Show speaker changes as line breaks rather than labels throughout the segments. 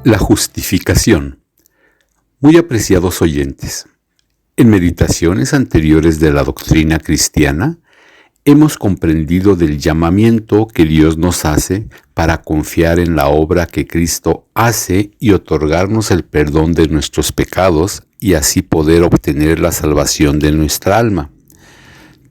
La justificación. Muy apreciados oyentes, en meditaciones anteriores de la doctrina cristiana, hemos comprendido del llamamiento que Dios nos hace para confiar en la obra que Cristo hace y otorgarnos el perdón de nuestros pecados y así poder obtener la salvación de nuestra alma.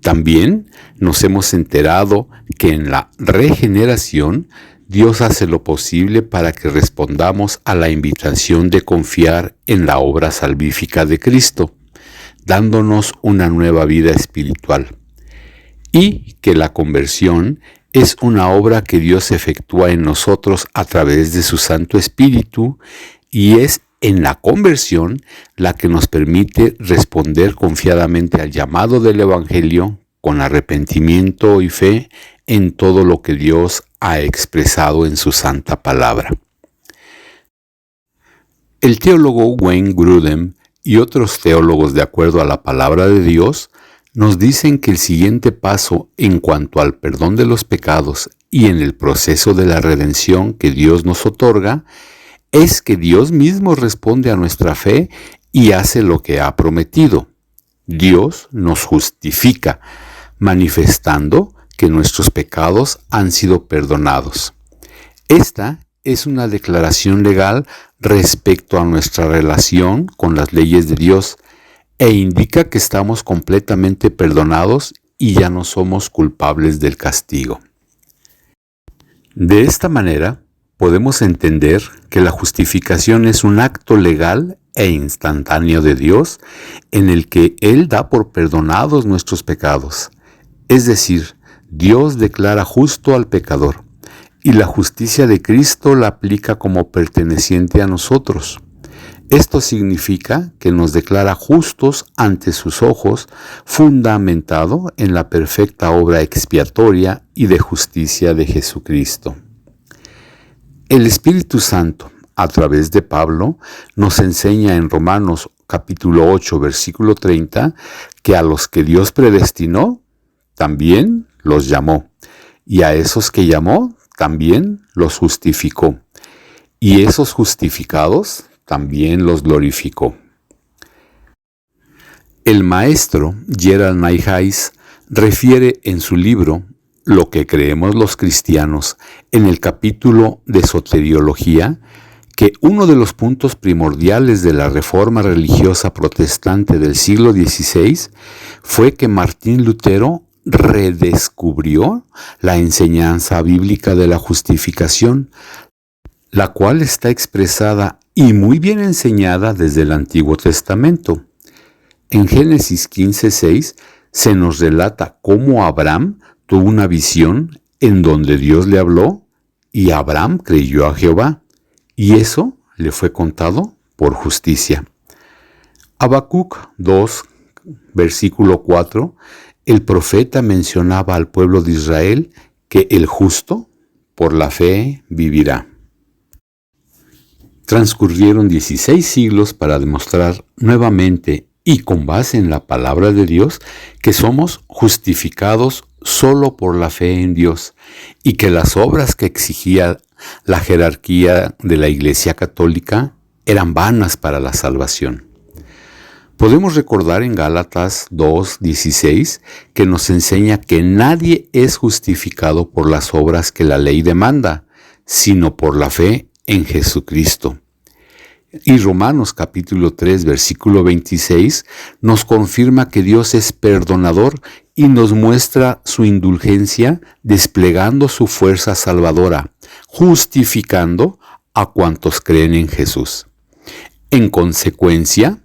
También nos hemos enterado que en la regeneración Dios hace lo posible para que respondamos a la invitación de confiar en la obra salvífica de Cristo, dándonos una nueva vida espiritual. Y que la conversión es una obra que Dios efectúa en nosotros a través de su Santo Espíritu y es en la conversión la que nos permite responder confiadamente al llamado del Evangelio con arrepentimiento y fe en todo lo que Dios ha expresado en su santa palabra. El teólogo Wayne Grudem y otros teólogos de acuerdo a la palabra de Dios nos dicen que el siguiente paso en cuanto al perdón de los pecados y en el proceso de la redención que Dios nos otorga es que Dios mismo responde a nuestra fe y hace lo que ha prometido. Dios nos justifica, manifestando que nuestros pecados han sido perdonados. Esta es una declaración legal respecto a nuestra relación con las leyes de Dios e indica que estamos completamente perdonados y ya no somos culpables del castigo. De esta manera, podemos entender que la justificación es un acto legal e instantáneo de Dios en el que Él da por perdonados nuestros pecados. Es decir, Dios declara justo al pecador y la justicia de Cristo la aplica como perteneciente a nosotros. Esto significa que nos declara justos ante sus ojos, fundamentado en la perfecta obra expiatoria y de justicia de Jesucristo. El Espíritu Santo, a través de Pablo, nos enseña en Romanos capítulo 8, versículo 30, que a los que Dios predestinó, también los llamó, y a esos que llamó, también los justificó, y esos justificados también los glorificó. El maestro Gerald Niehaus refiere en su libro Lo que creemos los cristianos, en el capítulo de soteriología, que uno de los puntos primordiales de la reforma religiosa protestante del siglo XVI fue que Martín Lutero redescubrió la enseñanza bíblica de la justificación, la cual está expresada y muy bien enseñada desde el Antiguo Testamento. En Génesis 15:6 se nos relata cómo Abraham tuvo una visión en donde Dios le habló y Abraham creyó a Jehová, y eso le fue contado por justicia. Habacuc 2, versículo 4, el profeta mencionaba al pueblo de Israel que el justo por la fe vivirá. Transcurrieron 16 siglos para demostrar nuevamente y con base en la palabra de Dios que somos justificados solo por la fe en Dios y que las obras que exigía la jerarquía de la Iglesia Católica eran vanas para la salvación. Podemos recordar en Gálatas 2:16 que nos enseña que nadie es justificado por las obras que la ley demanda, sino por la fe en Jesucristo. Y Romanos capítulo 3, versículo 26 nos confirma que Dios es perdonador y nos muestra su indulgencia desplegando su fuerza salvadora, justificando a cuantos creen en Jesús. En consecuencia,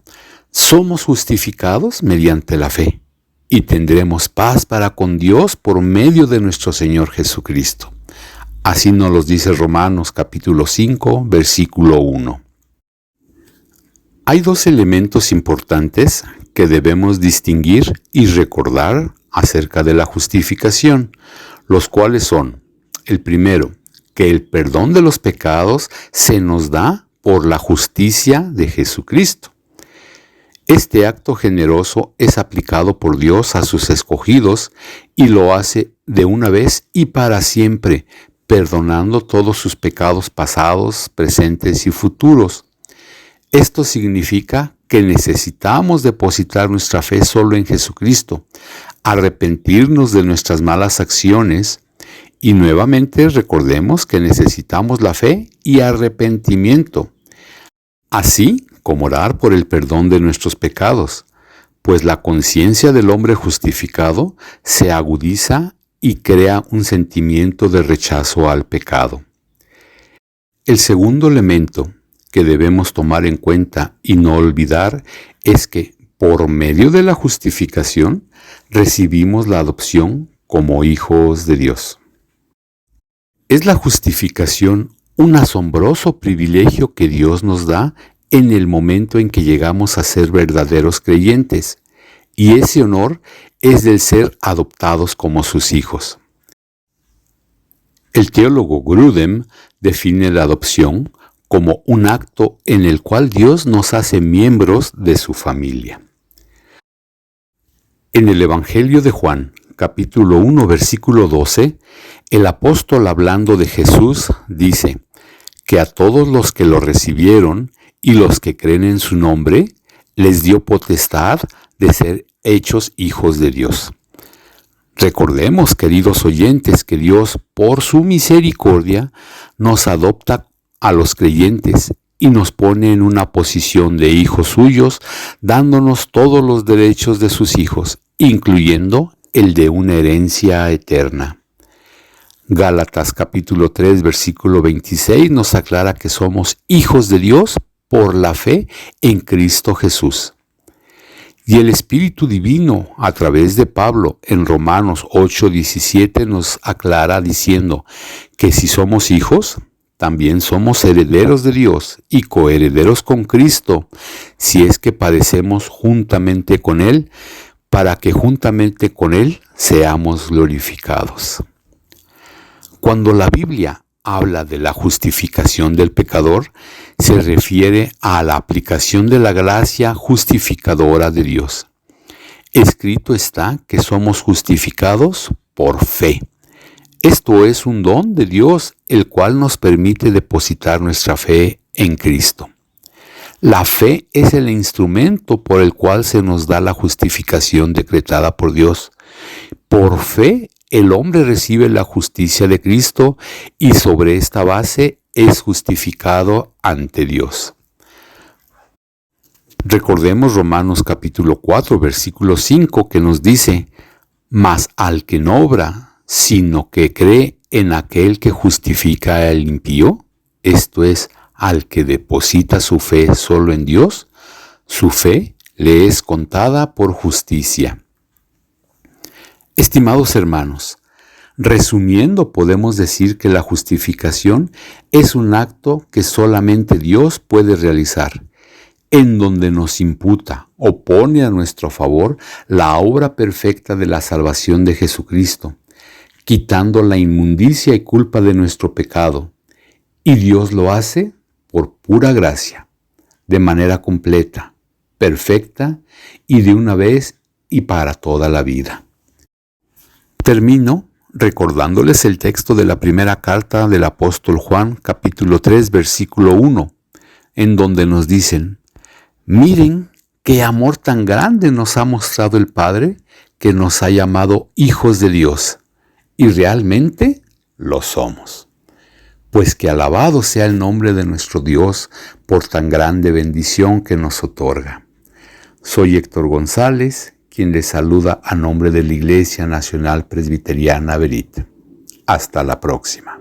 somos justificados mediante la fe y tendremos paz para con Dios por medio de nuestro Señor Jesucristo. Así nos lo dice Romanos capítulo 5, versículo 1. Hay dos elementos importantes que debemos distinguir y recordar acerca de la justificación, los cuales son: el primero, que el perdón de los pecados se nos da por la justicia de Jesucristo. Este acto generoso es aplicado por Dios a sus escogidos y lo hace de una vez y para siempre, perdonando todos sus pecados pasados, presentes y futuros. Esto significa que necesitamos depositar nuestra fe solo en Jesucristo, arrepentirnos de nuestras malas acciones y nuevamente recordemos que necesitamos la fe y arrepentimiento, así como orar por el perdón de nuestros pecados, pues la conciencia del hombre justificado se agudiza y crea un sentimiento de rechazo al pecado. El segundo elemento que debemos tomar en cuenta y no olvidar es que por medio de la justificación recibimos la adopción como hijos de Dios. Es la justificación un asombroso privilegio que Dios nos da en el momento en que llegamos a ser verdaderos creyentes, y ese honor es del ser adoptados como sus hijos. El teólogo Grudem define la adopción como un acto en el cual Dios nos hace miembros de su familia. En el Evangelio de Juan, capítulo 1, versículo 12, el apóstol hablando de Jesús dice que a todos los que lo recibieron y los que creen en su nombre, les dio potestad de ser hechos hijos de Dios. Recordemos, queridos oyentes, que Dios, por su misericordia, nos adopta a los creyentes y nos pone en una posición de hijos suyos, dándonos todos los derechos de sus hijos, incluyendo el de una herencia eterna. Gálatas capítulo 3, versículo 26 nos aclara que somos hijos de Dios por la fe en Cristo Jesús. Y el Espíritu Divino, a través de Pablo, en Romanos 8:17 nos aclara diciendo que si somos hijos, también somos herederos de Dios y coherederos con Cristo, si es que padecemos juntamente con Él, para que juntamente con Él seamos glorificados. Cuando la Biblia habla de la justificación del pecador, se refiere a la aplicación de la gracia justificadora de Dios. Escrito está que somos justificados por fe. Esto es un don de Dios, el cual nos permite depositar nuestra fe en Cristo. La fe es el instrumento por el cual se nos da la justificación decretada por Dios. Por fe, el hombre recibe la justicia de Cristo y sobre esta base es justificado ante Dios. Recordemos Romanos capítulo 4, versículo 5, que nos dice: mas al que no obra, sino que cree en aquel que justifica al impío, esto es, al que deposita su fe solo en Dios, su fe le es contada por justicia. Estimados hermanos, resumiendo, podemos decir que la justificación es un acto que solamente Dios puede realizar, en donde nos imputa o pone a nuestro favor la obra perfecta de la salvación de Jesucristo, quitando la inmundicia y culpa de nuestro pecado. Y Dios lo hace por pura gracia, de manera completa, perfecta y de una vez y para toda la vida. Termino recordándoles el texto de la primera carta del apóstol Juan, capítulo 3, versículo 1, en donde nos dicen: miren qué amor tan grande nos ha mostrado el Padre, que nos ha llamado hijos de Dios, y realmente lo somos. Pues que alabado sea el nombre de nuestro Dios por tan grande bendición que nos otorga. Soy Héctor González, quien les saluda a nombre de la Iglesia Nacional Presbiteriana Berit. Hasta la próxima.